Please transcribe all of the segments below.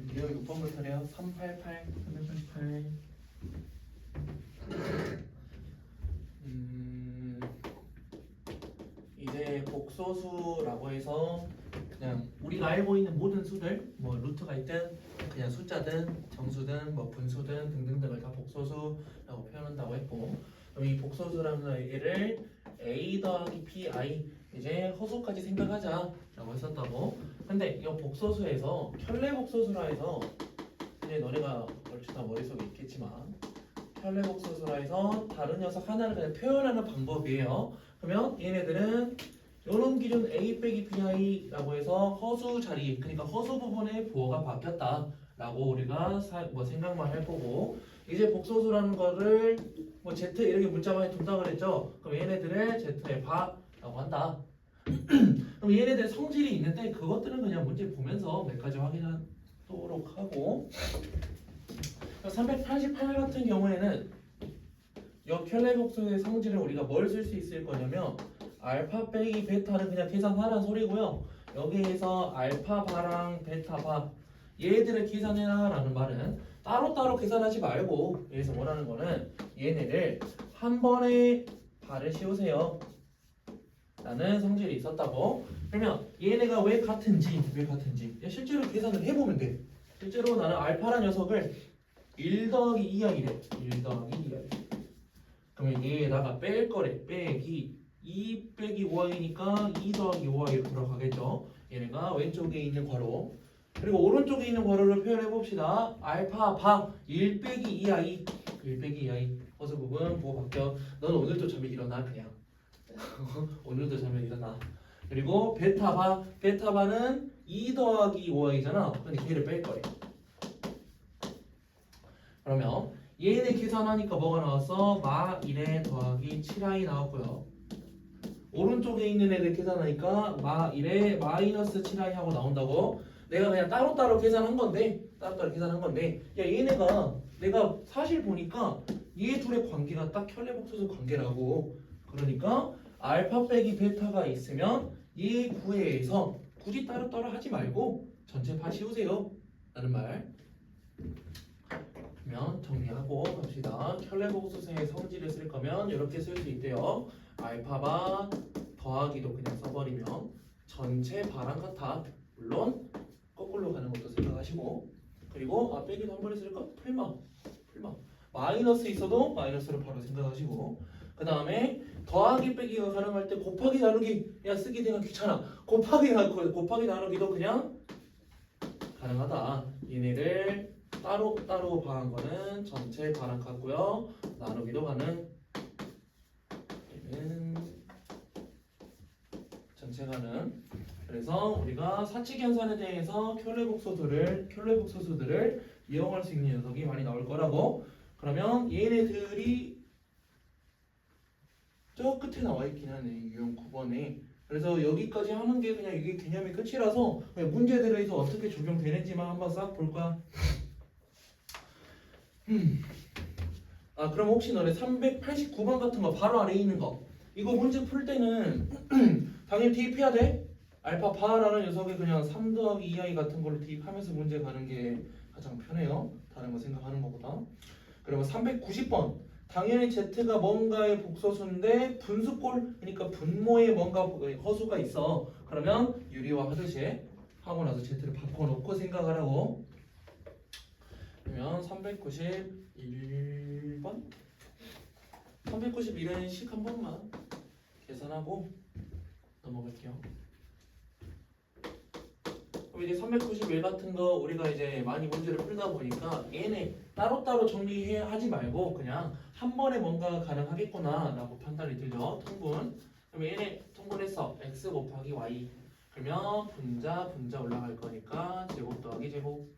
볼게요. 6번부터래요. 388. 388. 이제 복소수라고 해서 그냥 우리가 알고 있는 모든 수들, 뭐 루트가 있든 그냥 숫자든 정수든 뭐 분수든 등등등을 다 복소수라고 표현한다고 했고, 그럼 이 복소수라는 얘를 a 더하기 pi 이제 허수까지 생각하자라고 했었다고. 근데 이 복소수에서 켤레 복소수라 해서 이제 너네가 얼추 다 머릿속에 있겠지만 켤레 복소수라 해서 다른 녀석 하나를 그냥 표현하는 방법이에요. 그러면 얘네들은 요런 기준 a 빼기 bi라고 해서 허수 자리, 그러니까 허수 부분의 부호가 바뀌었다라고 우리가 뭐 생각만 할 거고, 이제 복소수라는 거를 뭐 z 이렇게 문자만에 둔다 그랬죠. 그럼 얘네들을 z의 바라고 한다. 그럼 얘네들 성질이 있는데 그것들은 그냥 문제 보면서 몇 가지 확인하도록 하고, 388 같은 경우에는 켤레 복소의 성질을 우리가 뭘 쓸 수 있을 거냐면 알파 빼기 베타는 그냥 계산하라는 소리고요. 여기에서 알파 바랑 베타 바 얘들을 계산해라 라는 말은 따로따로 계산하지 말고, 여기서 원하는 거는 얘네를 한 번에 바를 씌우세요 라는 성질이 있었다고. 그러면 얘네가 왜 같은지 실제로 계산을 해보면 돼. 실제로 나는 알파란 녀석을 1 더하기 2i래. 1 더하기 2i. 그러면 얘에다가 뺄 거래. 빼기 2 빼기 5i니까 2 더하기 5i로 돌아가겠죠. 얘네가 왼쪽에 있는 괄호, 그리고 오른쪽에 있는 괄호를 표현해 봅시다. 알파 바 1 빼기 2i. 1 빼기 2i. 허수 부분 보고 바뀌어. 넌 오늘도 잠이 일어나 그냥. 오늘도 잠이 일어나. 그리고 베타 바. 베타 바는 2 더하기 5i잖아. 근데 걔를 뺄 거래. 그러면 얘네 계산하니까 뭐가 나왔어? 마 1에 더하기 7i 나왔고요. 오른쪽에 있는 애들 계산하니까 마 1에 마이너스 7i 하고 나온다고. 내가 그냥 따로따로 계산한 건데, 야 얘네가 내가 사실 보니까 얘 둘의 관계가 딱 켤레 복소수 관계라고. 그러니까 알파 빼기 베타가 있으면 얘 구에서 굳이 따로따로 하지 말고 전체 다 씌우세요 라는 말. 그러면 정리하고 갑시다. 켤레 복소수의 성질을 쓸 거면 이렇게 쓸 수 있대요. 알파바 더하기도 그냥 써버리면 전체 바랑 같아. 물론 거꾸로 가는 것도 생각하시고, 그리고 빼기도 한 번에 쓸까? 풀마 마이너스 있어도 마이너스를 바로 생각하시고, 그 다음에 더하기 빼기가 가능할 때 곱하기 나누기 쓰기 내가 귀찮아. 곱하기 나누기도 그냥 가능하다. 얘네를 따로 봐한 거는 전체 바랑 같고요. 나누기도 가능. 얘는 전체 가능. 그래서 우리가 사칙 연산에 대해서 켤레 복소수들을 이용할 수 있는 녀석이 많이 나올 거라고. 그러면 얘네들이 저 끝에 나와 있긴 하네. 유형 9번에. 그래서 여기까지 하는 게 그냥 이게 개념이 끝이라서 문제들에서 어떻게 적용되는지만 한번 싹 볼 거야. 그럼 혹시 너네 389번 같은 거 바로 아래에 있는 거, 이거 문제 풀 때는 당연히 대입해야 돼. 알파 바라는 녀석에 그냥 3 더하기 2i 같은 걸로 대입하면서 문제 가는 게 가장 편해요. 다른 거 생각하는 것보다. 그리고 390번 당연히 z가 뭔가의 복소수인데 분수꼴, 그러니까 분모에 뭔가 허수가 있어. 그러면 유리화 하듯이 하고 나서 z를 바꿔놓고 생각하라고. 그러면 391번 391은 식 한 번만 계산하고 넘어갈게요. 그럼 이제 391 같은 거 우리가 이제 많이 문제를 풀다 보니까 얘네 따로따로 정리하지 말고 그냥 한 번에 뭔가 가능하겠구나 라고 판단이 들죠. 통분. 그럼 얘네 통분했어. x 곱하기 y. 그러면 분자 올라갈 거니까 제곱 더하기 제곱.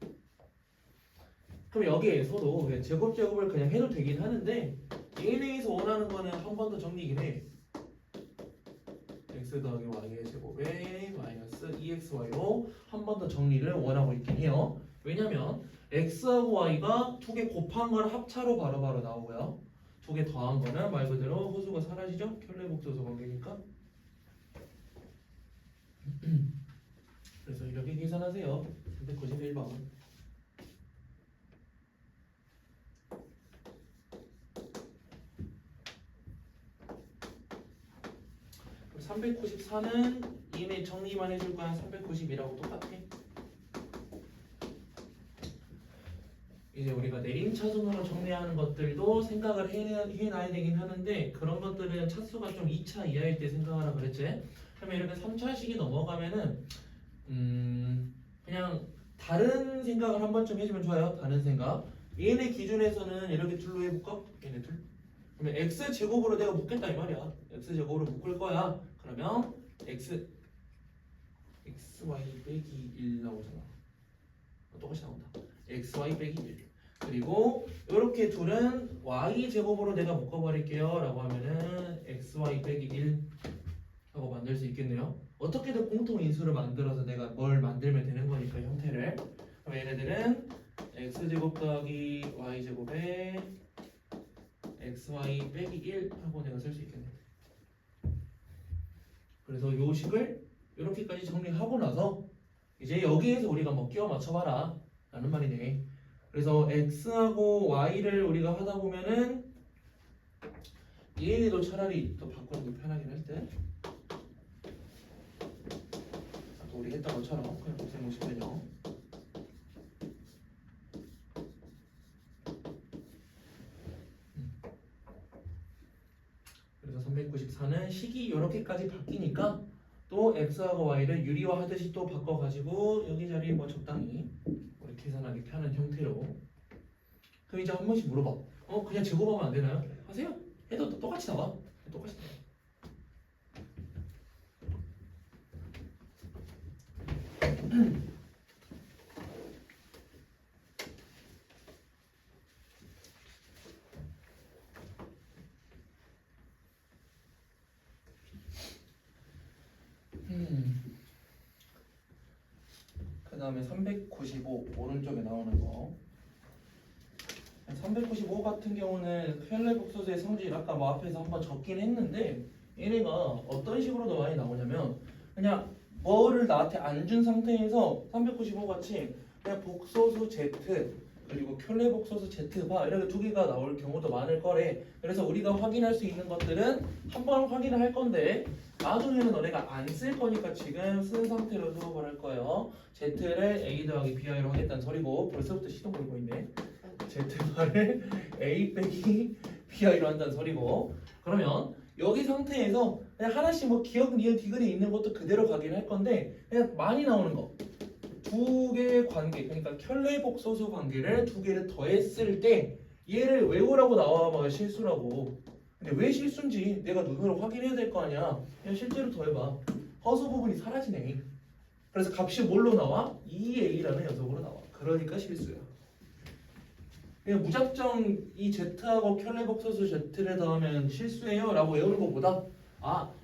그럼 여기에서도 그냥 제곱을 그냥 해도 되긴 하는데, 얘네에서 원하는 거는 한 번 더 정리이긴 해. x 더하기 y의 제곱에 마이너스 2xy로 한 번 더 정리를 원하고 있긴 해요. 왜냐면 x하고 y가 두 개 곱한 걸 합차로 바로바로 나오고요. 두 개 더한 거는 말 그대로 호수가 사라지죠. 켤레 복소수 관계니까. 그래서 이렇게 계산하세요. 191번. 394는 얘네 정리만 해줄 거야. 390이라고 똑같아. 이제 우리가 내림차순으로 정리하는 것들도 생각을 해놔야 되긴 하는데 그런 것들은 차수가 좀 2차 이하일 때 생각하라 그랬지. 그러면 이렇게 3차식이 넘어가면은 그냥 다른 생각을 한 번쯤 해주면 좋아요. 다른 생각. 얘네 기준에서는 이렇게 둘로 해볼까? 얘네 둘. 그러면 x제곱으로 내가 묶겠다 이 말이야. x제곱으로 묶을 거야. 그러면 xy 빼기 1 나오잖아. 똑같이 나온다. xy 빼기 1. 그리고 이렇게 둘은 y제곱으로 내가 묶어버릴게요 라고 하면은 xy 빼기 1 하고 만들 수 있겠네요. 어떻게든 공통인수를 만들어서 내가 뭘 만들면 되는 거니까 형태를. 그럼 얘네들은 x제곱 더하기 y제곱에 xy 빼기 1 하고 내가 쓸 수 있겠네. 그래서 요 식을 이렇게까지 정리하고 나서 이제 여기에서 우리가 뭐 끼워 맞춰봐라 라는 말이네. 그래서 x하고 y를 우리가 하다 보면은 얘네도 차라리 더 바꾸는 게 편하긴 할 때. 아까 우리 했던 것처럼 그냥 곱셈공식은요. 그래서 394는 식이 이렇게까지 바뀌니까 또 x하고 y를 유리화 하듯이 또 바꿔가지고 여기 자리에 뭐 적당히 우리 계산하기 편한 형태로. 그럼 이제 한 번씩 물어봐. 그냥 제곱하면 안 되나요? 하세요. 해도 똑같이 나와. 똑같이 나와. 그 다음에 395 오른쪽에 나오는 거. 395 같은 경우는 켈레복소스의 성질 아까 뭐 앞에서 한번 적긴 했는데 얘네가 어떤 식으로도 많이 나오냐면 그냥 뭐를 나한테 안 준 상태에서 395 같이 그냥 복소수 Z 그리고 켈레복소수 Z바 이렇게 두 개가 나올 경우도 많을 거래. 그래서 우리가 확인할 수 있는 것들은 한번 확인을 할 건데 나중에는 너네가 안 쓸 거니까 지금 쓴 상태로 수업을 할 거예요. Z를 A 더하기 BI로 하겠다는 소리고 벌써부터 시동 걸고 있네. Z바를 A 빼기 BI로 한다는 소리고. 그러면 여기 상태에서 그냥 하나씩 뭐 기억, 니은, 디귿에 있는 것도 그대로 가긴 할 건데 그냥 많이 나오는 거 두 개의 관계, 그러니까 켈레복소수 관계를 두 개를 더했을 때 얘를 외우라고 나와봐 실수라고. 근데 왜 실수인지 내가 눈으로 확인해야 될 거 아니야. 그냥 실제로 더해봐. 허수 부분이 사라지네. 그래서 값이 뭘로 나와? 2a라는 녀석으로 나와. 그러니까 실수야. 그냥 무작정 이 Z하고 켈레복소수 Z를 더하면 실수예요 라고 외우는 것보다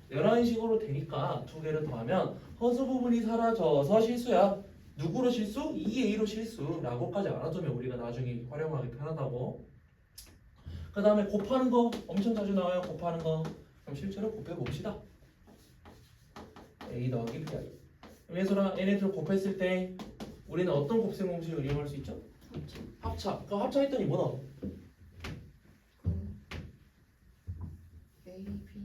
이런 식으로 되니까 두 개를 더하면 허수 부분이 사라져서 실수야. 누구로 실수? 2a로 실수라고까지 알아두면 우리가 나중에 활용하기 편하다고. 그 다음에 곱하는 거 엄청 자주 나와요. 곱하는 거. 그럼 실제로 곱해봅시다. a 더하기 bi. 얘들아 얘네들 곱했을 때 우리는 어떤 곱셈 공식을 이용할 수 있죠? 합차. 그럼 합차했더니 뭐 나와? A, B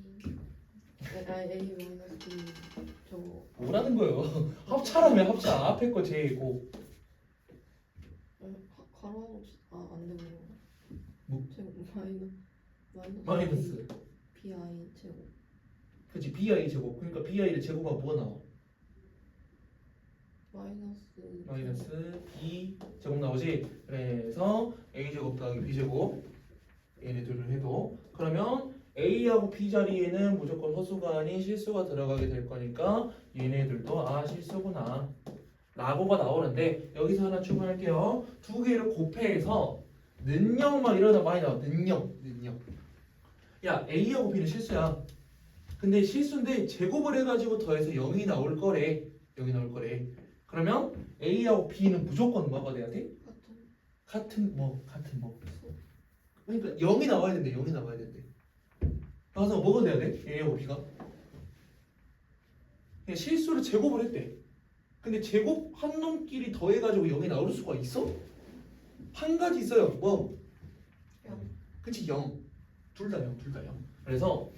A 마이너스 B 저거 뭐라는 거예요? 합차라면 합차. 앞에 거 제고. 가로 안 되고 뭐? 제곱 마이너스. BI 제곱 그치 bi 제곱. 그러니까 bi를 제곱하면 뭐가 나와? 마이너스 b 제곱 나오지. 그래서 a 제곱 더하기 b 제곱 얘네들을 해도 그러면 a하고 b 자리에는 무조건 허수가 아닌 실수가 들어가게 될 거니까 얘네들도 실수구나 라고가 나오는데 여기서 하나 추가할게요. 두 개를 곱해서 는영 막 이러다 많이 나와. 는영 야 a하고 b는 실수야. 근데 실수인데 제곱을 해가지고 더해서 0이 나올 거래. 그러면 a하고 b는 무조건 뭐가 돼야 돼? 같은 뭐 그러니까 0이 나와야 된대. 그래서 뭐가 돼야 돼? a하고 b가 그냥 실수를 제곱을 했대. 근데 제곱 한 놈끼리 더해가지고 0이 나올 수가 있어? 한 가지 있어요. 뭐? 0. 그치 0. 둘 다 0. 그래서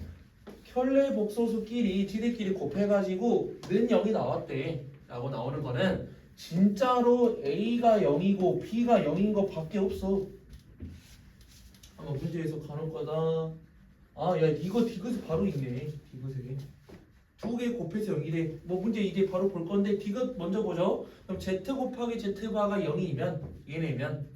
켤레 복소수끼리 지들끼리 곱해가지고 는 0이 나왔대 라고 나오는 거는 진짜로 A가 0이고 B가 0인 거 밖에 없어. 아마 문제에서 간혹 가다 야 이거 디귿 바로 있네. 디귿에 두 개 곱해서 0이래. 뭐 문제 이제 바로 볼 건데 디귿 먼저 보죠. 그럼 Z 곱하기 Z바가 0이면 얘네면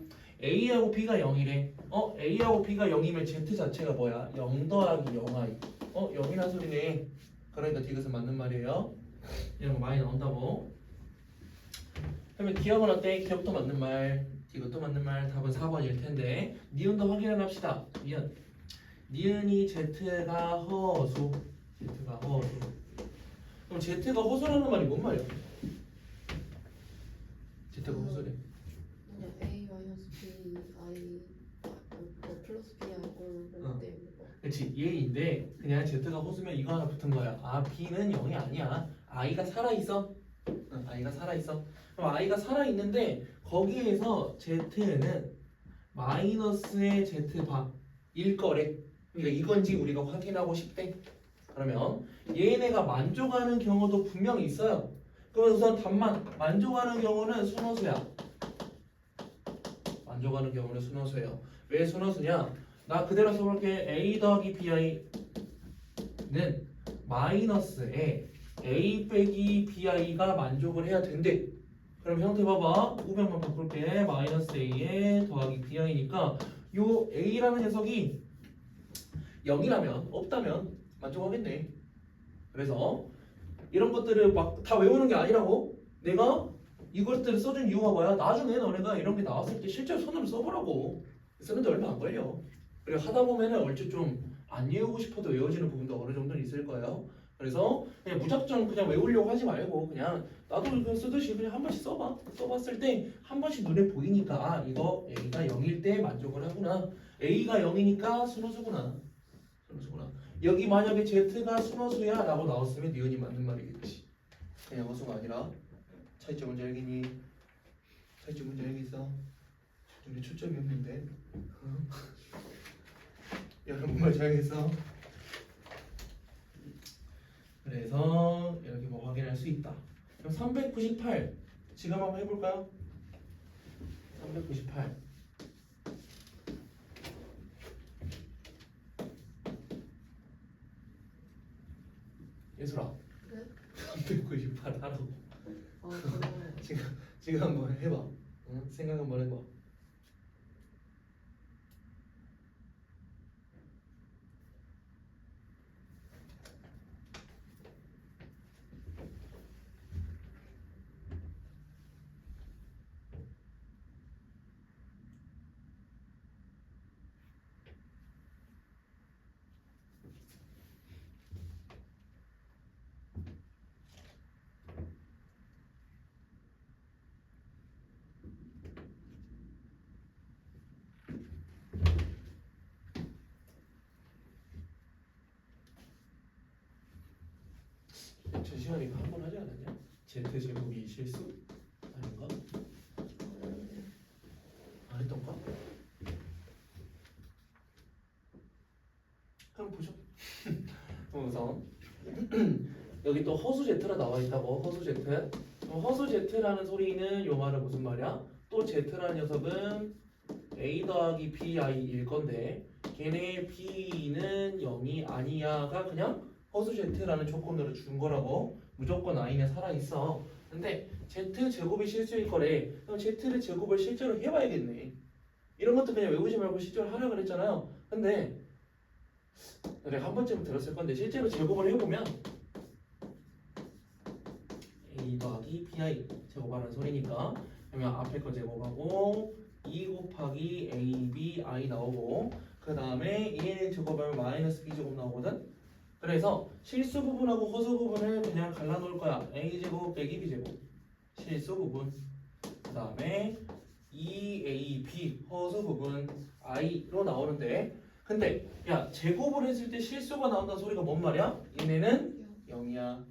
A하고 B가 0이래. A하고 B가 0이면 Z 자체가 뭐야? 0 더하기 0i. 0이란 소리네. 그러니까 디귿은 맞는 말이에요. 이런 거 많이 나온다고. 그러면 기억은 어때? 기억도 맞는 말, 디귿도 맞는 말. 답은 4번일 텐데 니은도 확인을 합시다. 니은이 Z가 허수. Z가 허수. 그럼 Z가 허수라는 말이 뭔 말이야? Z가 허수래. 그냥 A 마이너스 B I 플러스 B I 꼴 때. 그렇지 얘인데 그냥 Z가 호수면 이거 하나 붙은 거야. B는 0이 아니야. I가 살아있어. I가 살아있어. 그럼 I가 살아있는데 거기에서 Z는 마이너스의 Z바일 거래. 그러니까 이건지 우리가 확인하고 싶대. 그러면 얘네가 만족하는 경우도 분명히 있어요. 그러면 우선 답만 만족하는 경우는 순허수야. 만족하는 경우는 순허수예요. 왜 순허수냐? 나 그대로 써볼게. A 더하기 BI는 마이너스에 A 빼기 BI가 만족을 해야 된대. 그럼 형태 봐봐. 우변만 바꿀게. 마이너스 A에 더하기 BI니까 요 A라는 녀석이 0이라면 없다면 만족하겠네. 그래서 이런 것들을 막 다 외우는 게 아니라고. 내가 이것들을 써준 이유가 뭐야? 나중에 너네가 이런 게 나왔을 때 실제로 손으로 써보라고. 쓰는데 얼마 안 걸려. 그리고 하다 보면은 얼추 좀 안 외우고 싶어도 외워지는 부분도 어느 정도는 있을 거예요. 그래서 그냥 무작정 그냥 외우려고 하지 말고 그냥 나도 그냥 쓰듯이 그냥 한 번씩 써봐. 써봤을 때 한 번씩 눈에 보이니까 이거 A가 0일 때 만족을 하구나. A가 0이니까 순허수구나. 순허수구나. 여기 만약에 Z가 순허수야 라고 나왔으면 니은이 맞는 말이겠지. 그냥 허수가 아니라 차이점 문제 알겠니? 차이점 문제 알겠어? 우리 초점이 없는데. 여러분 말 잘했어? 그래서 이렇게 뭐 확인할 수 있다. 그럼 398 지금 한번 해볼까요? 398 예술아. 네? 398 하라고. 그러면 지금 한번 해봐. 응? 생각 한번 해봐. 저 시간에 이거 한 번 하지 않았냐? Z제곱이 실수? 아닌가? 안 했던가? 한번 보죠. 우선 여기 또 허수 Z라 나와 있다고. 허수 Z. 그럼 허수 Z라는 소리는 요 말은 무슨 말이야? 또 Z라는 녀석은 A 더하기 BI일 건데 걔네 B는 0이 아니야가 그냥 허수 Z라는 조건으로 준 거라고. 무조건 I는 살아있어. 근데 Z 제곱이 실수일 거래. 그럼 Z를 제곱을 실제로 해봐야겠네. 이런 것도 그냥 외우지 말고 실제로 하라 그랬잖아요. 근데 내가 한 번쯤 들었을 건데 실제로 제곱을 해보면 A 더하기 BI 제곱하는 소리니까 그러면 앞에 거 제곱하고 2 곱하기 AB I 나오고 그 다음에 EN을 제곱하면 마이너스 B 제곱 나오거든. 그래서 실수 부분하고 허수 부분을 그냥 갈라놓을 거야. A 제곱 빼기 B 제곱 실수 부분. 그 다음에 2AB 허수 부분 I로 나오는데 근데 야 제곱을 했을 때 실수가 나온다는 소리가 뭔 말이야? 얘네는 0이야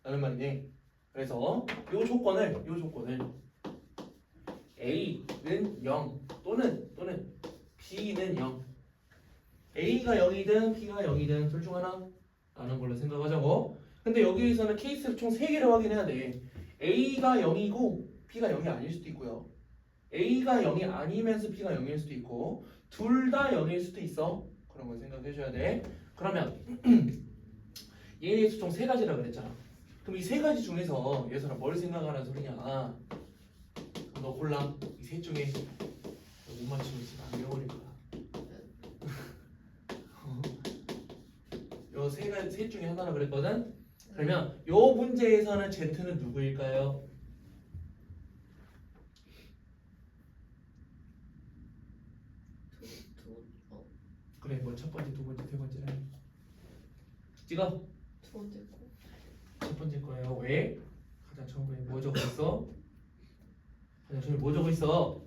라는 말이네. 그래서 요 조건을 A는 0 또는 B는 0 A가 0이든 B가 0이든 둘 중 하나 라는 걸로 생각하자고. 근데 여기에서는 케이스를 총 3개를 확인해야 돼. A가 0이고 B가 0이 아닐 수도 있고요. A가 0이 아니면서 B가 0일 수도 있고 둘 다 0일 수도 있어. 그런 걸 생각해 줘야 돼. 그러면 얘네에서 총 3가지라 그랬잖아. 그럼 이 3가지 중에서 예선아 뭘 생각하는 소리냐? 너 골라. 이 셋 중에 못 맞추면 진짜 안 외워버릴 거야. 셋 중에 하나라 그랬거든. 그러면 요 문제에서는 Z는 누구일까요? 그래, 뭐 첫 번째, 두 번째, 세 번째는 찍어. 두 번째 거. 첫 번째 거예요. 왜? 가장 처음에 뭐 적어 있어? 가장 처음에 뭐 적어 있어?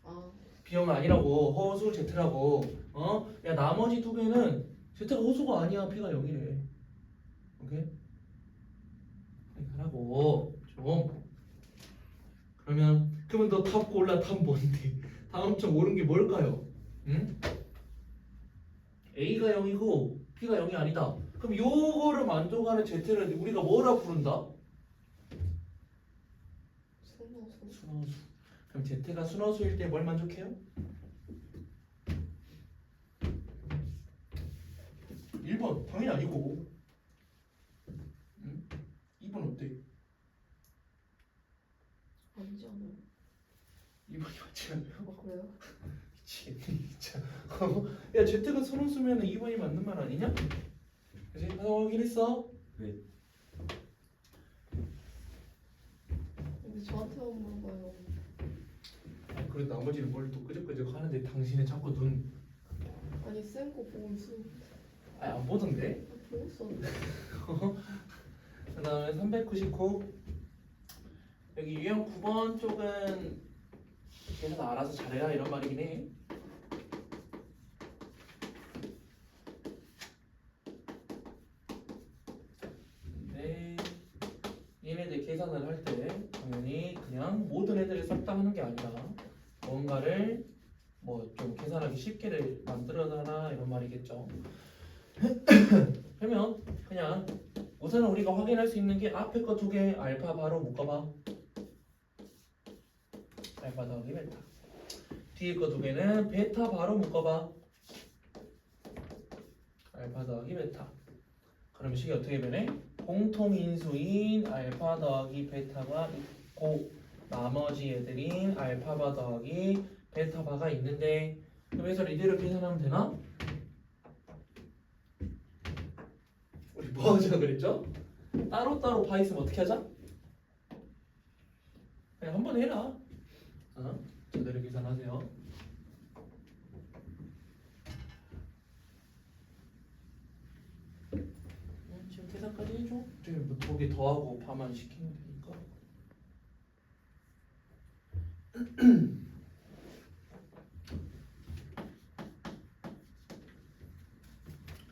아, B형 아니라고. 허수 Z라고. 어? 야 나머지 2개는 Z가 허수가 아니야. B가 0이래. 오케이? 하라고 좀. 그러면 너 답 골라. 답 뭔데? 다음 점 옳은 게 뭘까요? 응? A가 0이고 B가 0이 아니다. 그럼 요거를 만족하는 Z를 우리가 뭐라 부른다? 순호수. 순호수. 그럼 Z가 순호수일 때 뭘 만족해요? 1번 당연히 아니고. 응? 2번 어때? 아니잖아요. 2번이 맞지 않아요? 아, 그래요? 미치겠네 진짜. 야 Z가 순호수면 2번이 맞는 말 아니냐? 그치? 확인했어? 네. 근데 저한테만 물어봐요. 아, 그래도 나머지는 뭘 또 끄적끄적 하는데 당신은 자꾸 눈 아니 쌤 거 보고 있었는데. 안 보던데? 보고 있었는데. 그 다음에 399 여기 유형 9번 쪽은 계속 알아서 잘해라 이런 말이긴 해. 근데 얘네들 계산을 할 때 당연히 그냥 모든 애들을 싹 다 하는 게 아니라 뭔가를 뭐 좀 계산하기 쉽게를 만들어놔라 이런 말이겠죠. 그러면 그냥 우선은 우리가 확인할 수 있는 게 앞에 거 2개 알파 바로 묶어봐. 알파 더하기 베타. 뒤에 거 2개는 베타 바로 묶어봐. 알파 더하기 베타. 그럼 식이 어떻게 변해? 공통인수인 알파 더하기 베타가 있고 나머지 애들인 알파바 더하기 베타바가 있는데 그래서 이대로 계산하면 되나? 우리 뭐 하자 그랬죠? 따로따로 바 있으면 어떻게 하자? 그냥 한 번 해라. 제대로 계산하세요. 지금 계산까지 해줘. 지금 뭐 2개 더하고 바만 시키면 되니까.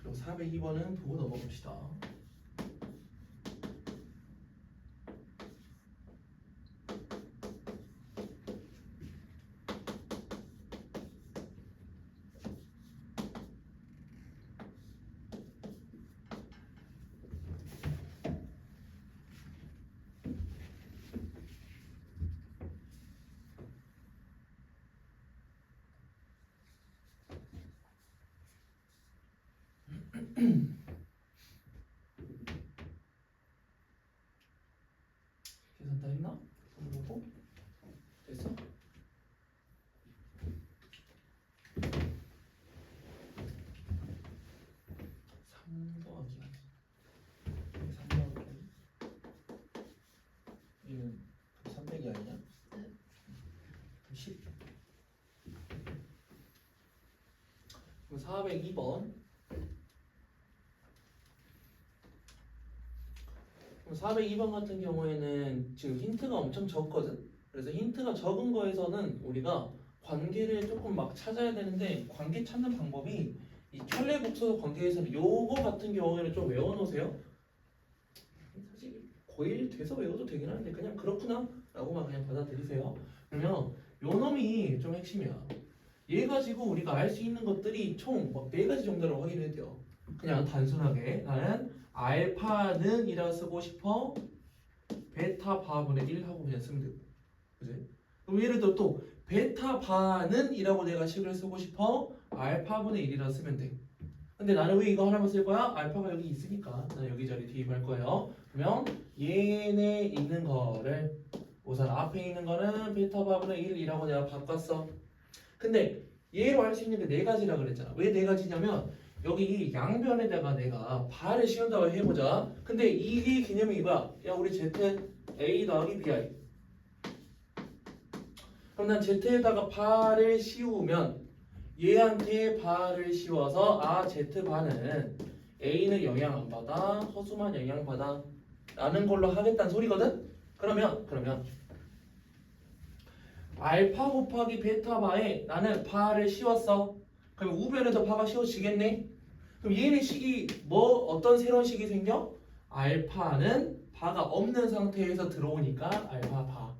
그리고 402번은 보고 넘어갑시다. 계산 다 했나? 보고 됐어? 3 더하기 3 더하기 얘는 300이 아니냐? 네. 그럼 10 그럼 402번 그럼 402번 같은 경우에는 지금 힌트가 엄청 적거든. 그래서 힌트가 적은 거에서는 우리가 관계를 조금 막 찾아야 되는데 관계 찾는 방법이 이 켤레복수 관계에서는 요거 같은 경우에는 좀 외워놓으세요. 사실 고1 돼서 외워도 되긴 하는데 그냥 그렇구나 라고만 그냥 받아들이세요. 그러면 요 놈이 좀 핵심이야. 얘 가지고 우리가 알 수 있는 것들이 총 막 4가지 정도로 확인해야 돼요. 그냥 단순하게 나는 알파는 이라 쓰고 싶어. 베타 바분의 1 하고 그냥 쓰면 되고. 그지? 그럼 예를 들어 또 베타 바는 이라고 내가 식을 쓰고 싶어. 알파분의 1이라 쓰면 돼. 근데 나는 왜 이거 하나만 쓸 거야? 알파가 여기 있으니까 나는 여기 자리 대입할 거예요. 그러면 얘네 있는 거를 우선 앞에 있는 거는 베타 바분의 1이라고 내가 바꿨어. 근데 얘로 할 수 있는 게 네 가지라 그랬잖아. 왜 네 가지냐면 여기 양변에다가 내가 바를 씌운다고 해보자. 근데 이게 개념이 이거야. 야 우리 Z A 더하기 BI. 그럼 난 Z에다가 바를 씌우면 얘한테 바를 씌워서 아 Z바는 A는 영향 안 받아 허수만 영향 받아 라는 걸로 하겠다는 소리거든? 그러면 알파 곱하기 베타 바에 나는 바를 씌웠어. 그럼 우변에도 바가 씌워지겠네? 그럼 얘네 식이 뭐 어떤 새로운 식이 생겨? 알파는 바가 없는 상태에서 들어오니까 알파 바.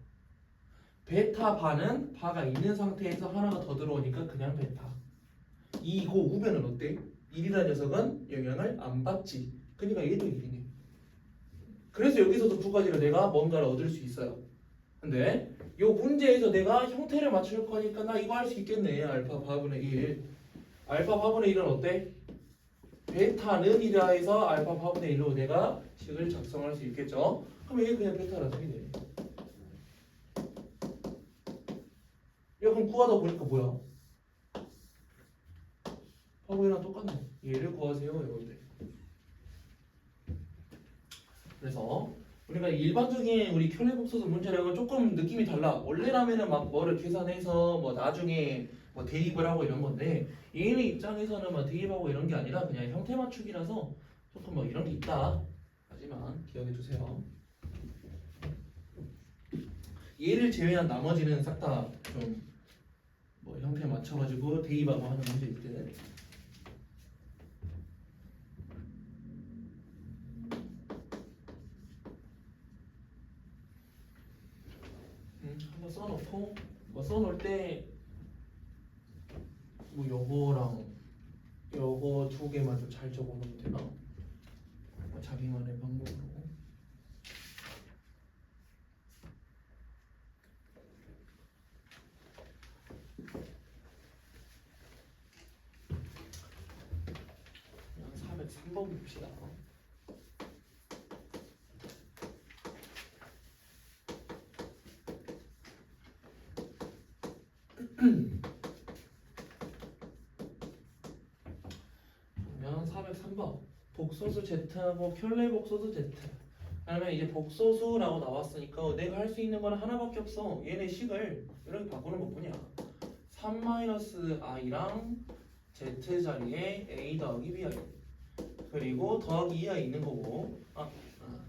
베타 바는 바가 있는 상태에서 하나가 더 들어오니까 그냥 베타. 이고 우변은 어때? 1이라는 녀석은 영향을 안 받지. 그러니까 얘도 1이네. 그래서 여기서도 두 가지로 내가 뭔가를 얻을 수 있어요. 근데 요 문제에서 내가 형태를 맞출 거니까 나 이거 할 수 있겠네. 알파 바분의 1. 알파 바분의 1은 어때? 베타는 이라 해서 알파 바분의 1로 내가 식을 작성할 수 있겠죠. 그럼 얘 그냥 베타라 소리네. 야 그럼 구하다 보니까 뭐야? 바보이랑 똑같네. 얘를 구하세요 여러분들. 그래서 우리가 일반적인 우리 켤레복소수 문제랑은 조금 느낌이 달라. 원래라면은 막 뭐를 계산해서 뭐 나중에 뭐 대입을 하고 이런 건데 얘네 입장에서는 막 대입하고 이런 게 아니라 그냥 형태 맞추기라서 조금 뭐 이런 게 있다. 하지만 기억해 두세요. 얘를 제외한 나머지는 싹 다 좀 뭐 형태 맞춰가지고 대입하고 하는 문제들. 한번 써놓고 뭐 써놓을 때 뭐 요거랑 요거 두 개만 좀 잘 적어놓으면 되나? 뭐 자기만의 방법으로. 그냥 403번 봅시다. 그러면 403번 복소수 Z하고 켤레 복소수 Z. 그러면 이제 복소수라고 나왔으니까 내가 할 수 있는 거는 하나밖에 없어. 얘네 식을 이렇게 바꾸는 것뿐이야. 3-i랑 Z 자리에 A 더하기 BI 그리고 더하기 2i 있는 거고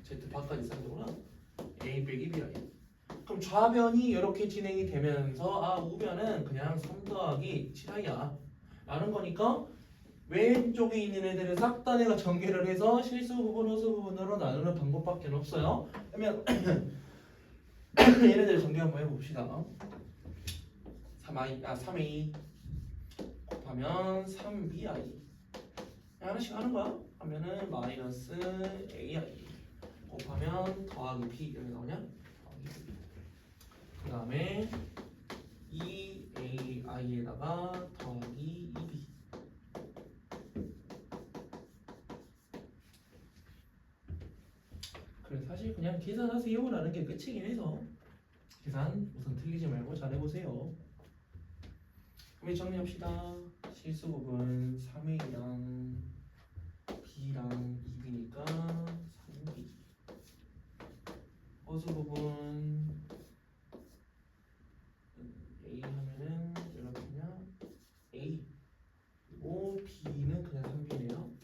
Z 바까지 써야 되구나. A 빼기 BI. 그럼 좌변이 이렇게 진행이 되면서 우변은 그냥 3 더하기 7i야 라는 거니까 왼쪽에 있는 애들을 싹 다 내가 전개를 해서 실수 부분, 허수 부분으로 나누는 방법밖에 없어요. 그러면 얘네들 전개 한번 해봅시다. 3a 곱하면 3bi 하나씩 하는 거야. 하면은 마이너스 ai 곱하면 더하기 b 여기 나오냐? 더하기 b. 그 다음에 2ai에다가 더하기 2b. 그래 사실 그냥 계산하세요라는 게 끝이긴 해서 계산 우선 틀리지 말고 잘 해보세요. 그럼 정리합시다. 실수 부분 3a랑 b랑 2b니까 3b. 허수 부분 a 하면은 이렇게냐 a 그리고 b는 그냥 3b네요.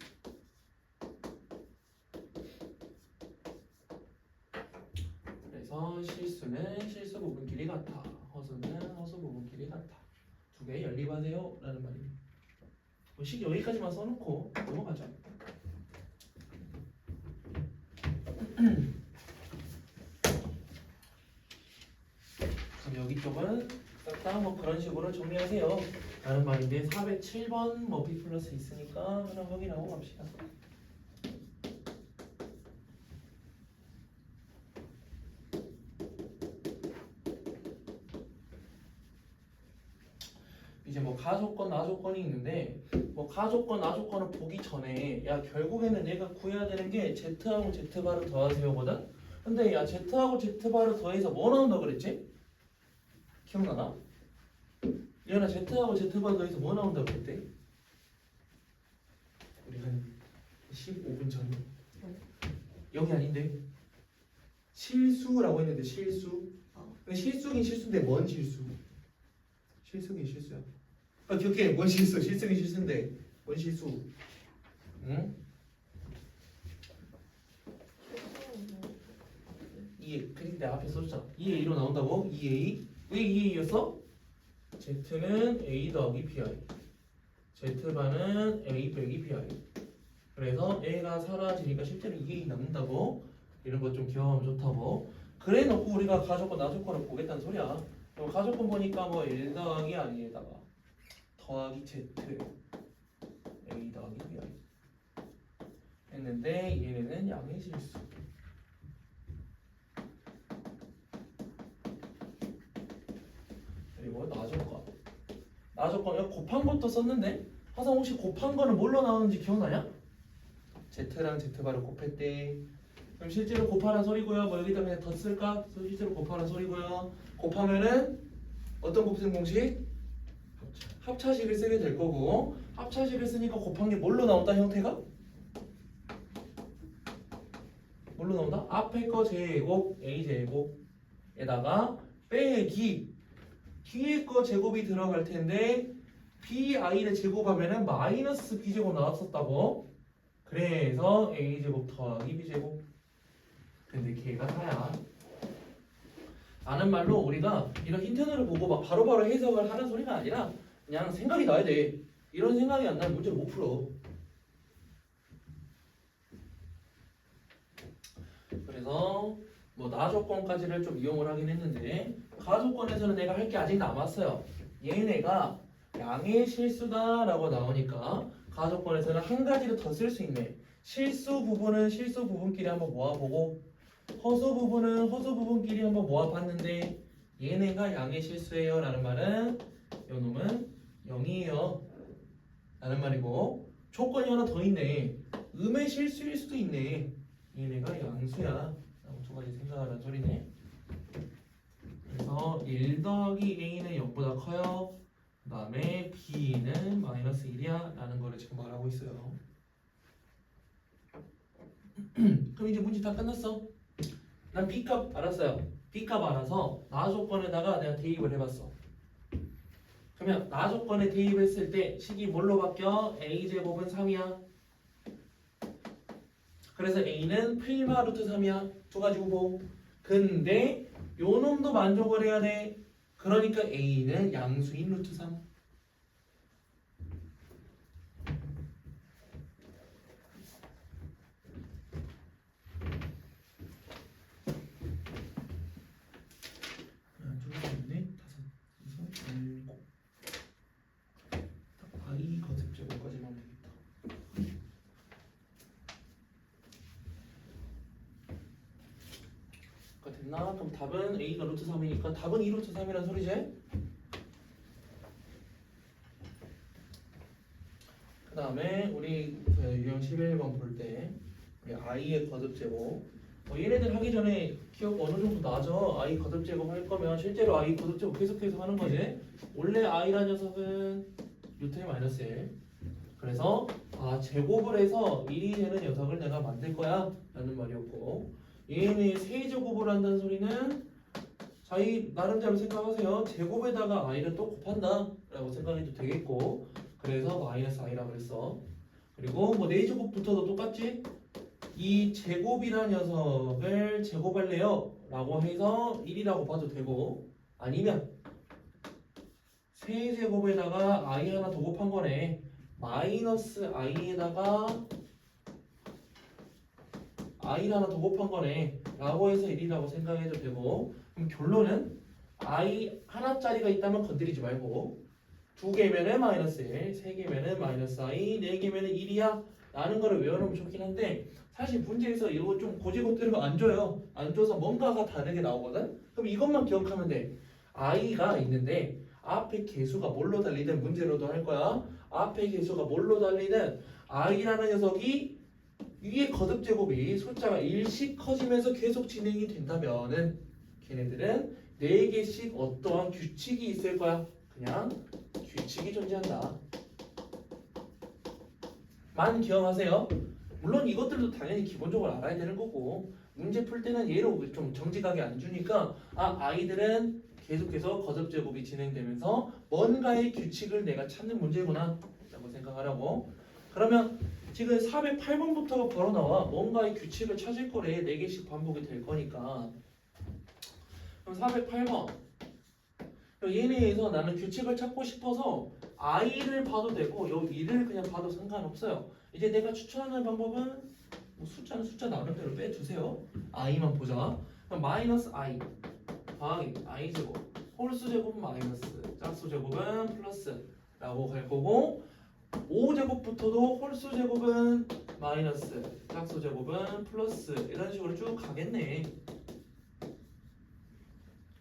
그래서 실수는 실수 부분끼리 같아. 허수는 허수 부분끼리 같아. 두 개 연립하세요 라는 말입니다. 식 여기까지만 써놓고 넘어가죠. 그럼 여기 쪽은 싹 다 뭐 그런 식으로 정리하세요 라는 말인데 407번 뭐 B 플러스 있으니까 하나 확인하고 갑시다. 이제 뭐 가조건, 나조건이 있는데 뭐 가조건, 나조건을 보기 전에 야 결국에는 얘가 구해야 되는 게 Z하고 Z바를 더하세요거든? 근데 야 Z하고 Z바를 더해서 뭐 나온다 그랬지? 기억나나? 얘나 Z하고 Z바 더해서 뭐 나온다고 그랬대? 우리 한 15분 전에 여기 아닌데 실수라고 했는데 실수 근데 실수긴 실수인데 뭔 실수? 실수긴 실수야. 아 기억해. 뭔 실수? 실수긴 실수인데 뭔 실수? 응? 그림 내 앞에 써줬잖아. 2A로 나온다고? 2A 왜 2A였어? Z는 A 더하기 BI Z반은 A 빼기 BI 그래서 A가 사라지니까 실제로 2A 남는다고 이런 거 좀 기억하면 좋다고 그래 놓고 우리가 가조건 나조건을 보겠다는 소리야. 그럼 가조건 보니까 뭐 1 더하기 아니에다가 더하기 Z A 더하기 BI 했는데 얘네는 양의 실수 그리고 나조건 여기 곱한 것도 썼는데 화성 혹시 곱한 거는 뭘로 나오는지 기억나냐? Z랑 Z바를 곱했대. 그럼 실제로 곱하란 소리고요. 뭐 여기다 그냥 더 쓸까? 실제로 곱하란 소리고요. 곱하면은 어떤 곱셈 공식? 합차식을 쓰게 될 거고 합차식을 쓰니까 곱한 게 뭘로 나온다 형태가? 뭘로 나온다? 앞에 거 제곱 A 제곱에다가 빼기 뒤에 거 제곱이 들어갈 텐데 BI를 제곱하면은 마이너스 B제곱 나왔었다고. 그래서 A제곱 더하기 B제곱. 근데 걔가 4야. 아는 말로 우리가 이런 힌트들을 보고 막 바로바로 해석을 하는 소리가 아니라 그냥 생각이 나야 돼. 이런 생각이 안 나면 문제를 못 풀어. 그래서 뭐 나조건까지를 좀 이용을 하긴 했는데 가조건에서는 내가 할 게 아직 남았어요. 얘네가 양의 실수다라고 나오니까 가조건에서는 한 가지를 더 쓸 수 있네. 실수 부분은 실수 부분끼리 한번 모아보고 허수 부분은 허수 부분끼리 한번 모아봤는데 얘네가 양의 실수예요 라는 말은 요놈은 0이에요 라는 말이고 조건이 하나 더 있네. 음의 실수일 수도 있네. 얘네가 양수야 라고 두 가지 생각하라는 소리네. 그래서 1 더하기 A는 0보다 커요. 그 다음에 B는 마이너스 1이야 라는 거를 지금 말하고 있어요. 그럼 이제 문제 다 끝났어. 난 B값 알았어요. B값 알아서 나 조건에다가 내가 대입을 해봤어. 그러면 나 조건에 대입했을 때 식이 뭘로 바뀌어? A제곱은 3이야. 그래서 A는 프리마 루트 3이야. 두 가지 후보. 근데 요 놈도 만족을 해야 돼. 그러니까 A는 양수인 루트 3. I 거듭 제곱까지만 되겠다. 됐나? 그럼 답은 A가 루트 3이니까 답은 2 루트 3이라는 소리지? 그 다음에 우리 유형 11번 볼 때 우리 I의 거듭제곱 얘네들 하기 전에 기억 어느 정도 나죠? I 거듭제곱 할 거면 실제로 I 거듭제곱 계속해서 하는 거지. 원래 I라는 녀석은 루트의 마이너스 1 그래서 제곱을 해서 1이 되는 녀석을 내가 만들 거야 라는 말이었고 얘네 세제곱을 한다는 소리는 자기 나름대로 생각하세요. 제곱에다가 i를 또 곱한다 라고 생각해도 되겠고 그래서 마이너스 i라고 그랬어. 그리고 뭐 4제곱부터도 똑같지? 이 제곱이라는 녀석을 제곱할래요 라고 해서 1이라고 봐도 되고 아니면 세제곱에다가 i 하나 더 곱한 거네. 마이너스 i에다가 i 하나 더 곱한 거네 라고 해서 1이라고 생각해도 되고 그럼 결론은 i 하나짜리가 있다면 건드리지 말고 2개면은 마이너스 1, 3개면은 마이너스 i, 4개면은 1이야 라는 거를 외워놓으면 좋긴 한데 사실 문제에서 이거 좀 고지고대로 안 줘요. 안 줘서 뭔가가 다르게 나오거든. 그럼 이것만 기억하면 돼. i가 있는데 앞에 개수가 뭘로 달리든 문제로도 할 거야. 앞에 개수가 뭘로 달리든 i라는 녀석이 위에 거듭 제곱이 숫자가 1씩 커지면서 계속 진행이 된다면은 걔네들은 4개씩 어떠한 규칙이 있을 거야. 그냥 규칙이 존재한다. 만 기억하세요. 물론 이것들도 당연히 기본적으로 알아야 되는 거고 문제 풀 때는 얘로 좀 정직하게 안 주니까 아이들은 계속해서 거듭 제곱이 진행되면서 뭔가의 규칙을 내가 찾는 문제구나 라고 생각하라고. 그러면 지금 408번부터가 바로 나와. 뭔가의 규칙을 찾을 거래. 4개씩 반복이 될 거니까. 그럼 408번 얘네에서 나는 규칙을 찾고 싶어서 i를 봐도 되고 요 1을 그냥 봐도 상관없어요. 이제 내가 추천하는 방법은 뭐 숫자는 숫자 나름대로 빼주세요. i만 보자. 그럼 마이너스 i 더하기 i 제곱 홀수 제곱은 마이너스 짝수 제곱은 플러스 라고 갈 거고 5제곱부터도 홀수 제곱은 마이너스 짝수 제곱은 플러스 이런 식으로 쭉 가겠네.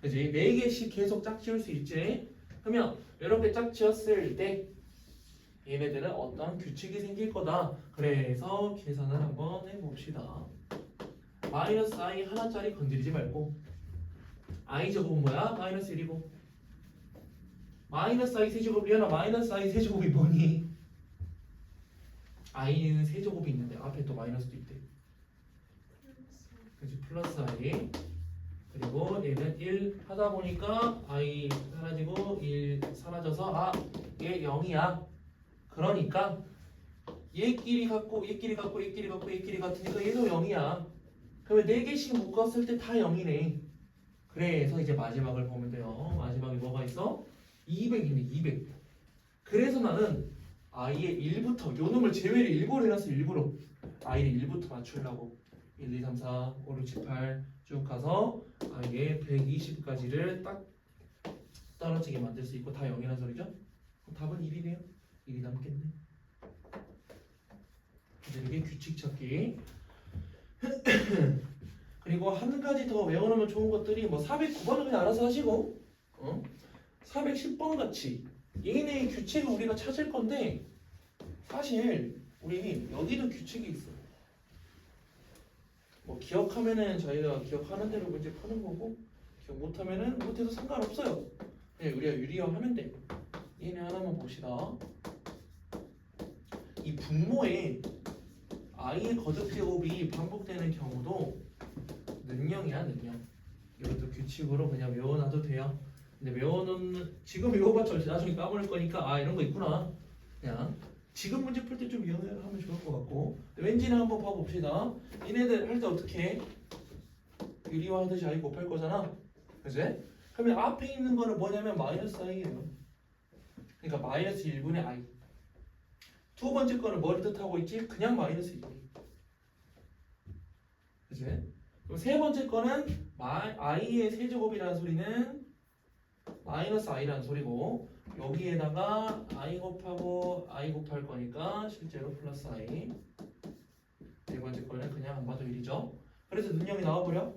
그지? 4개씩 계속 짝지을 수 있지. 그러면 이렇게 짝지었을 때 얘네들은 어떤 규칙이 생길 거다. 그래서 계산을 한번 해봅시다. 마이너스 i 하나짜리 건드리지 말고 i 제곱은 뭐야? 마이너스 1이고 마이너스 i 세제곱이야? 마이너스 i 세제곱이 뭐니? i는 세제곱이 있는데 앞에 또 마이너스도 있대. 그치? 플러스 i 그리고 얘는 1 하다 보니까 i 사라지고 1 사라져서 얘 0이야. 그러니까 얘끼리 같고 얘끼리 같고 얘끼리 같고 얘끼리 같으니까 얘도 0이야. 그러면 4개씩 묶었을 때 다 0이네. 그래서 이제 마지막을 보면 돼요. 마지막에 뭐가 있어? 200이네. 200. 그래서 나는 i의 1부터 요 놈을 제외를 일부러 해놨어. 일부러 i를 1부터 맞추려고 1, 2, 3, 4, 5, 6, 7, 8 쭉 가서 i의 120까지를 딱 떨어지게 만들 수 있고 다 0이란 소리죠? 그럼 답은 1이네요. 1이 남겠네. 이제 이게 규칙 찾기. 그리고 한 가지 더 외워놓으면 좋은 것들이 뭐 409번은 그냥 알아서 하시고 410번 같이 얘네의 규칙을 우리가 찾을 건데 사실 우리 여기도 규칙이 있어. 뭐 기억하면은 저희가 기억하는 대로 문제 푸는 거고 기억 못하면은 못해도 상관없어요. 그냥 우리가 유리화하면 돼. 얘네 하나만 봅시다. 이 분모에 i의 거듭 제곱이 반복되는 경우도 능령이야 능령. 이것도 규칙으로 그냥 외워놔도 돼요. 근데 외워놓는 지금 외워봤자 나중에 까먹을 거니까 이런 거 있구나. 그냥 지금 문제 풀 때 좀 이해하면 좋을 것 같고. 왠지는 한번 봐봅시다. 얘네들 할 때 어떻게 유리화 하듯이 i 곱할 거잖아. 그지? 그러면 앞에 있는 거는 뭐냐면 마이너스 i예요. 그러니까 마이너스 1분의 i. 두 번째 거는 뭘 뜻하고 있지? 그냥 마이너스 1. 그지? 그럼 세 번째 거는 i의 세제곱이라는 소리는 마이너스 i라는 소리고 여기에다가 i 곱하고 i 곱할 거니까 실제로 플러스 i. 네 번째 거는 그냥 안 봐도 1이죠. 그래서 능력이 나와버려.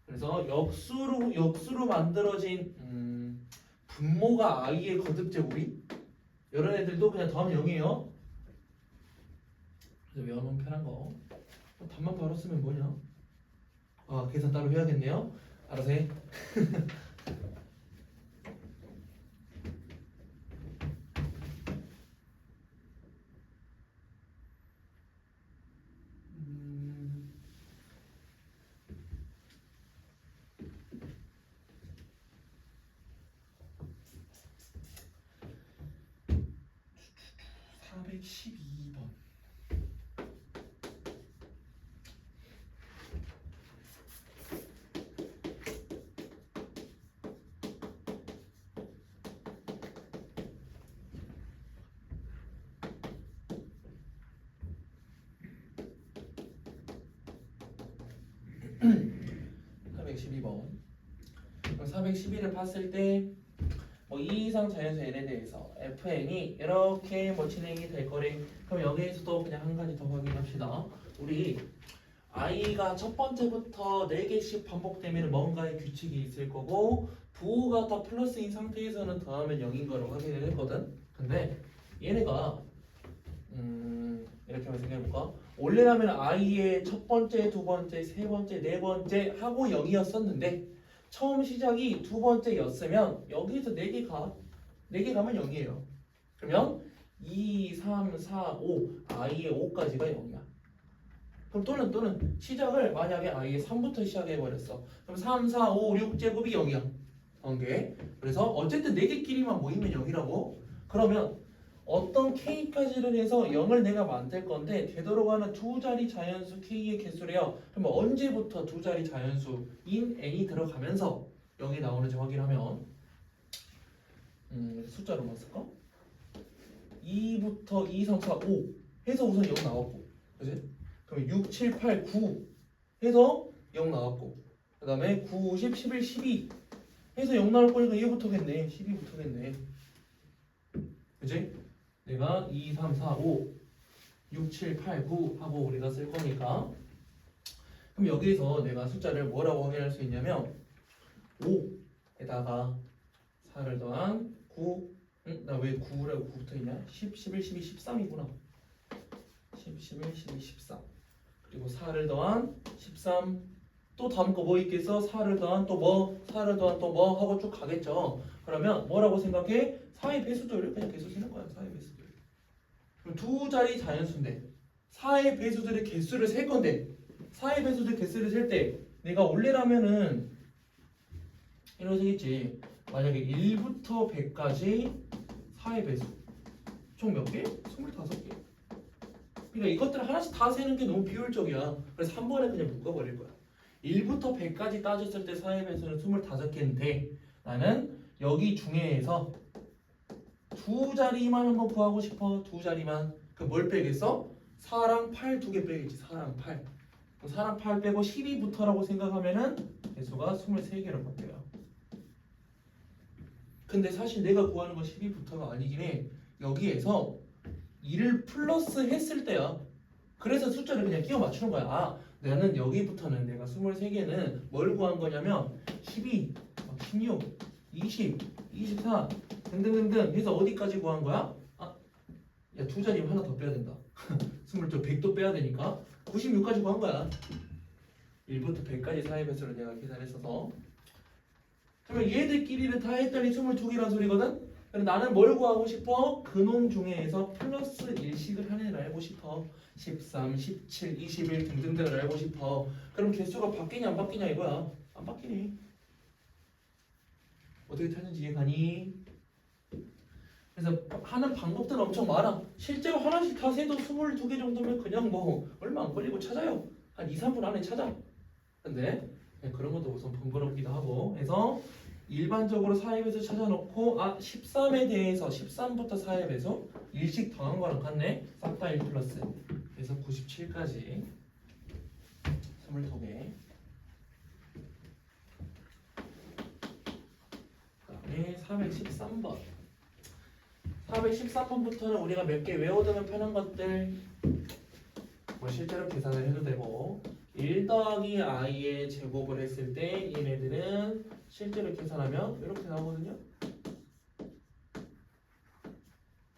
그래서 역수로 만들어진 분모가 i의 거듭 제곱이 이런 애들도 그냥 더하면 0이에요. 그래서 외워놓으면 편한 거. 답만 바로 쓰면 뭐냐? 계산 따로 해야겠네요. 알아서 해. 음... 412번. 411을 봤을 때 뭐 2 이상 자연수 n에 대해서 fn이 이렇게 뭐 진행이 될 거래. 그럼 여기에서도 그냥 한 가지 더 확인합시다. 우리 i가 첫 번째부터 4개씩 반복되면 뭔가의 규칙이 있을 거고 부호가 다 플러스인 상태에서는 더하면 0인 거로 확인을 했거든. 근데 얘네가 이렇게 한번 생각해볼까? 원래라면 i의 첫 번째, 두 번째, 세 번째, 네 번째 하고 0이었었는데 처음 시작이 두 번째였으면 여기서 4개 가면 0이에요. 그러면 2, 3, 4, 5 i의 5까지가 0이야. 그럼 또는 시작을 만약에 i의 3부터 시작해버렸어. 그럼 3, 4, 5, 6 제곱이 0이야. 관계. 그래서 어쨌든 4개끼리만 모이면 0이라고. 그러면 어떤 k까지를 해서 0을 내가 만들 건데 되돌아가는 두 자리 자연수 k의 개수래요. 그럼 언제부터 두 자리 자연수인 n이 들어가면서 0이 나오는지 확인하면 숫자로만 쓸까? 2부터 2, 3, 4, 5 해서 우선 0 나왔고, 그지? 그럼 6, 7, 8, 9 해서 0 나왔고, 그 다음에 9, 10, 11, 12 해서 0 나올 거니까 얘부터겠네. 12부터겠네. 그지? 내가 2, 3, 4, 5, 6, 7, 8, 9 하고 우리가 쓸 거니까. 그럼 여기에서 내가 숫자를 뭐라고 확인할 수 있냐면 5에다가 4를 더한 9. 나 왜 9라고 9부터 있냐? 10, 11, 12, 13이구나. 10, 11, 12, 13. 그리고 4를 더한 13. 또 다음 거 뭐 있겠어? 4를 더한 또 뭐? 4를 더한 또 뭐? 하고 쭉 가겠죠. 그러면 뭐라고 생각해? 4의 배수들을 그냥 개수 세는 거야. 4의 배수들. 그럼 두 자리 자연수인데 4의 배수들의 개수를 셀 건데 4의 배수들 개수를 셀 때 내가 원래라면은 이렇게 되겠지. 만약에 1부터 100까지 4의 배수 총 몇 개? 25개. 그러니까 이것들을 하나씩 다 세는 게 너무 비효율적이야. 그래서 한 번에 그냥 묶어버릴 거야. 1부터 100까지 따졌을 때 4의 배수는 25개인데 나는 여기 중에서 두 자리만 한번 구하고 싶어. 두 자리만. 그 뭘 빼겠어? 4랑 8 두 개 빼겠지. 4랑 8. 4랑 8 빼고 12부터라고 생각하면은 개수가 23개로 바뀌어요. 근데 사실 내가 구하는 건 12부터가 아니긴 해. 여기에서 2를 플러스 했을 때야. 그래서 숫자를 그냥 끼워 맞추는 거야. 아, 나는 여기부터는 내가 23개는 뭘 구한 거냐면 12, 16, 20, 24 등등등등 해서 어디까지 구한 거야? 아, 야, 두 자리면 하나 더 빼야 된다. 22, 100도 빼야 되니까 96까지 구한 거야. 1부터 100까지 사의 배수를 내가 계산했어서. 그러면 얘들끼리를 다 했더니 22개란 소리거든? 그럼 나는 뭘 구하고 싶어? 근원 중에서 플러스 1씩을 한 애를 알고 싶어. 13, 17, 21 등등등을 알고 싶어. 그럼 개수가 바뀌냐 안 바뀌냐 이거야. 안 바뀌네. 어떻게 찾는지 이해가니? 그래서 하는 방법들은 엄청 많아. 실제로 하나씩 다 세도 22개 정도면 그냥 뭐 얼마 안 걸리고 찾아요. 한 2, 3분 안에 찾아. 근데 그런 것도 우선 번거롭기도 하고 해서 일반적으로 4의 배수 찾아놓고 13에 대해서 13부터 4의 배수 1씩 더한 거랑 같네. 싹 다 1 플러스 그래서 97까지 22개. 그 다음에 413번 413번부터는 우리가 몇 개 외워두면 편한 것들 뭐 실제로 계산을 해도 되고 1 더하기 i의 제곱을 했을 때 얘네들은 실제로 계산하면 이렇게 나오거든요.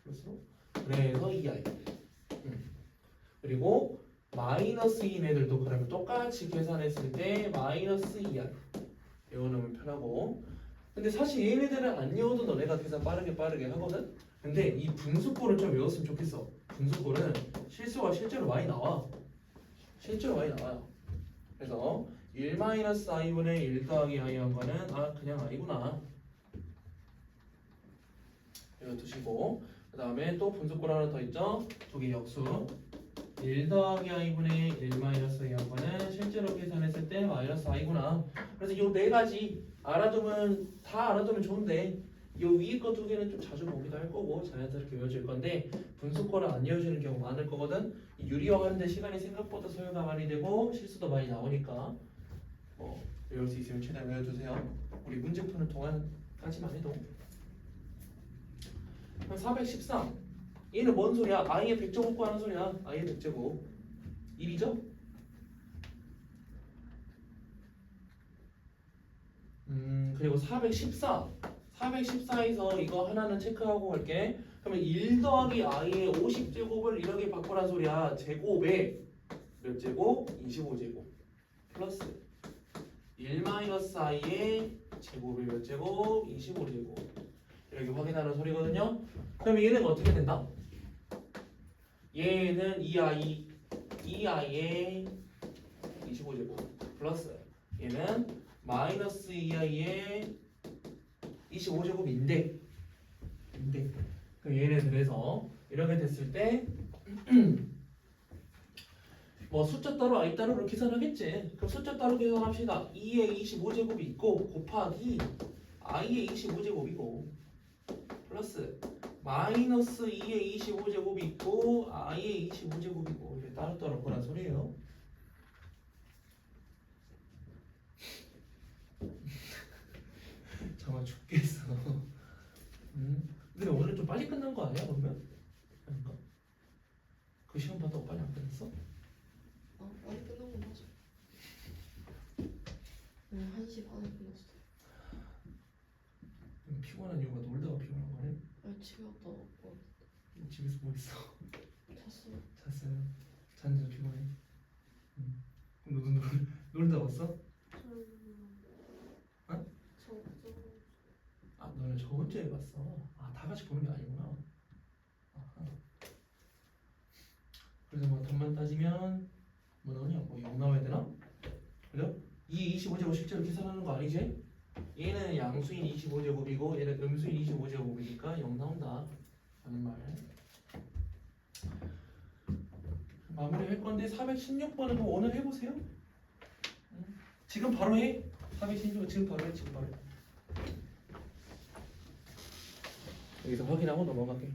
그래서 2i 그리고 마이너스 2인 애들도 그러면 똑같이 계산했을 때 마이너스 2i 외워놓으면 편하고. 근데 사실 얘네들은 안 외워도 너네가 계산 빠르게 하거든. 근데 이 분수꼴을 좀 외웠으면 좋겠어. 분수꼴은 실수가 실제로 많이 나와. 실제로 많이 나와요. 그래서 1-i분의 1 더하기 i 한 거는 그냥 i구나. 이거 두시고 그 다음에 또 분수꼴 하나 더 있죠. 두 개 역수 1 더하기 i분의 1 마이너스 i 한 거는 실제로 계산했을 때 마이너스 i구나. 그래서 이 네 가지 알아두면 다 알아두면 좋은데 이 위에 거 두 개는 좀 자주 보기도 할 거고 자연스럽게 외워질 건데 분수꼴은 안 외워지는 경우 많을 거거든. 이 유리화 하는데 시간이 생각보다 소요가 많이 되고 실수도 많이 나오니까 외울 수 있으면 최대한 외워주세요. 우리 문제 푸는 동안까지만 해도. 그럼 413 얘는 뭔 소리야? i의 100제곱 구하는 소리야. i의 100제곱 1이죠? 그리고 414에서 이거 하나는 체크하고 갈게. 그러면 1 더하기 i의 50제곱을 이렇게 바꾸란 소리야. 제곱에 몇 제곱? 25제곱 플러스 1 마이너스 i의 제곱이 몇 제곱? 25제곱 이렇게 확인하는 소리거든요. 그럼 얘는 어떻게 된다? 얘는 2i의 25제곱 플러스 얘는 마이너스 2i의 25제곱인데 그럼 얘는 그래서 이렇게 됐을 때 뭐 숫자 따로 i 따로로 계산하겠지. 그럼 숫자 따로 계산합시다. 2의 25제곱이 있고 곱하기 i의 25제곱이고 플러스 마이너스 2의 25제곱이 있고 i의 25제곱이고 이렇게 따로따로 보란 소리예요. 정말 죽겠어. 근데 오늘 좀 빨리 끝난 거 아니야 그러면? 아닌가? 그 시간 봤다고 빨리 안 끝났어? 많이 끝난 거 맞아. 1시 반에 끝났어. 피곤한 이유가 놀다가 피곤한 거네? 아니 집에 갔다 왔고 집에서 뭐 했어? 잤어. 잤어요? 잤는데 피곤해? 그럼 너도 놀다 왔어? 어? 아 너는 저번 주에 봤어. 아 다 같이 보는 게 아니구나. 아하. 그래서 뭐 답만 따지면 뭐 나오냐? 뭐 0 나와야 되나? 그죠? 이 25제곱 실제로 계산하는 거 아니지? 얘는 양수인 25제곱이고 얘는 음수인 25제곱이니까 0 나온다 하는 말. 마무리 할 건데 416번은 오늘 해보세요. 지금 바로 해. 416번 지금 바로 해. 지금 바로 해. 여기서 확인하고 넘어갈게.